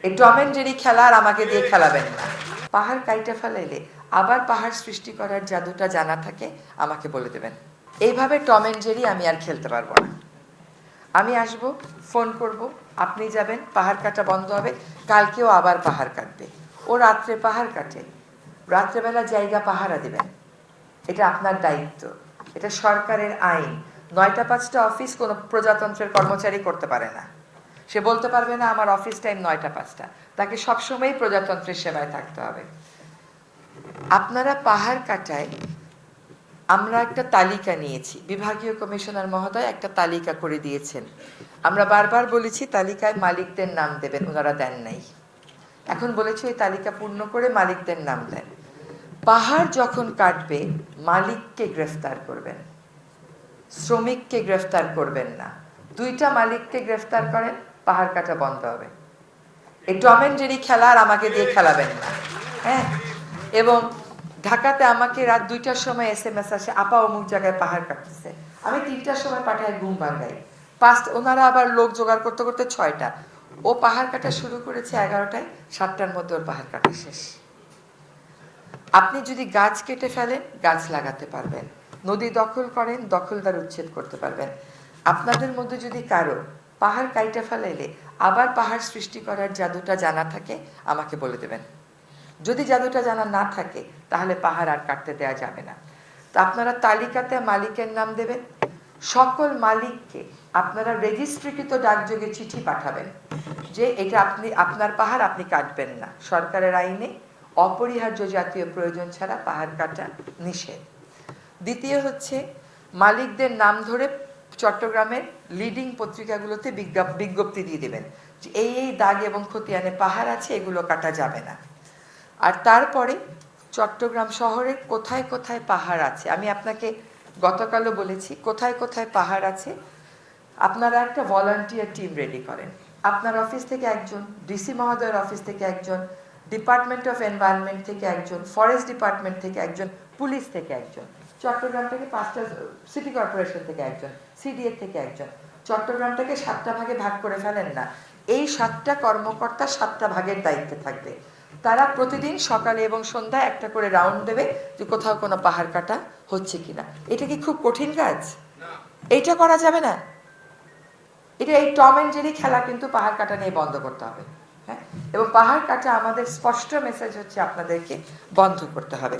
এই Tom and Jerry খেলা আর আমাকে দিয়ে খেলাবেন না। পাহাড় কাইটে ফেলাইলে আবার পাহাড় সৃষ্টি করার জাদুটা জানা থাকে আমাকে বলে দেবেন। এইভাবে টম এন্ড জেরি আমি আর খেলতে পারবো না। আমি আসব, ফোন করব, আপনি যাবেন, পাহাড় কাটা বন্ধ হবে। কালকেও আবার পাহাড় কাটবে। ও রাত্রে পাহাড় কাটে, রাত্রেবেলা জায়গা পাহারা দেবেন। এটা আপনার দায়িত্ব, এটা সরকারের আইন। 9টা 5টা অফিস কোনো প্রজাতন্ত্রের কর্মচারী করতে পারে না। সে বলতে পারবে না আমার অফিস টাইম 9টা 5টা। তাকে সবসময় প্রজাতন্ত্রের সেবায় থাকতে হবে। আপনারা পাহাড় কাটায় আমরা একটা তালিকা নিয়েছি, বিভাগীয় কমিশনার মহোদয় একটা তালিকা করে দিয়েছেন। আমরা বারবার বলেছি তালিকায় মালিকদের নাম দেবেন, ওনারা দেন নাই। এখন বলেছি ওই তালিকা পূর্ণ করে মালিকদের নাম দেন। পাহাড় যখন কাটবে মালিককে গ্রেফতার করবেন, শ্রমিককে গ্রেফতার করবেন না। 2টা মালিককে গ্রেফতার করেন, পাহাড় কাটা বন্ধ হবে। এই টম এন্ড জেরি খেলা আর আমাকে দিয়ে খেলাবেন না। হ্যাঁ, এবং ঢাকাতে আমাকে রাত 2টার সময় SMS আসে, আপা অমুক জায়গায় পাহাড় কাটতেছে। আমি 3টার সময় পাঠায় ঘুম ভাঙাই। ওনারা আবার লোক জোগাড় করতে করতে 6টা। ও পাহাড় কাটা শুরু করেছে 11টায়, 7টার মধ্যে ওর পাহাড় কাটা শেষ। আপনি যদি গাছ কেটে ফেলেন, গাছ লাগাতে পারবেন। নদী দখল করেন, দখলদার উচ্ছেদ করতে পারবেন। আপনাদের মধ্যে যদি কারো পাহাড় কাইটে ফেলাইলে আবার পাহাড় সৃষ্টি করার জাদুটা জানা থাকে আমাকে বলে দেবেন। যদি জাদুটা জানা না থাকে তাহলে পাহাড় আর কাটতে দেওয়া যাবে না। তো আপনারা তালিকাতে মালিকের নাম দেবেন। সকল মালিককে আপনারা রেজিস্ট্রিকৃত ডাকযোগে চিঠি পাঠাবেন যে এটা আপনার পাহাড়, আপনি কাটবেন না। সরকারের আইনে অপরিহার্য জাতীয় প্রয়োজন ছাড়া পাহাড় কাটা নিষেধ। দ্বিতীয় হচ্ছে, মালিকদের নাম ধরে চট্টগ্রামের লিডিং পত্রিকাগুলোতে বিজ্ঞপ্তি দিয়ে দেবেন যে এই দাগ এবং খতিয়ানে পাহাড় আছে, এগুলো কাটা যাবে না। আর তারপরে চট্টগ্রাম শহরে কোথায় কোথায় পাহাড় আছে, আমি আপনাকে গতকালও বলেছি কোথায় কোথায় পাহাড় আছে। আপনারা একটা ভলান্টিয়ার টিম রেডি করেন। আপনার অফিস থেকে একজন, ডিসি মহোদয়ের অফিস থেকে একজন, ডিপার্টমেন্ট অফ এনভায়রনমেন্ট থেকে একজন, ফরেস্ট ডিপার্টমেন্ট থেকে একজন, পুলিশ থেকে একজন, চট্টগ্রাম থেকে 5টা, সিটি কর্পোরেশন থেকে একজন, সিডিএ থেকে একজন। চট্টগ্রামটাকে 7টা ভাগে ভাগ করে ফেলেন না। এই 7টা কর্মকর্তা 7টা ভাগের দায়িত্বে থাকবে। তারা প্রতিদিন সকালে এবং সন্ধ্যায় একটা করে রাউন্ড দেবে যে কোথাও কোনো পাহাড় কাটা হচ্ছে কিনা। এটা কি খুব কঠিন কাজ? এইটা করা যাবে না। এটা এই টম এন্ড জেরি খেলা কিন্তু পাহাড় কাটা নিয়ে বন্ধ করতে হবে। হ্যাঁ, এবং পাহাড় কাটা আমাদের স্পষ্ট মেসেজ হচ্ছে আপনাদেরকে বন্ধ করতে হবে।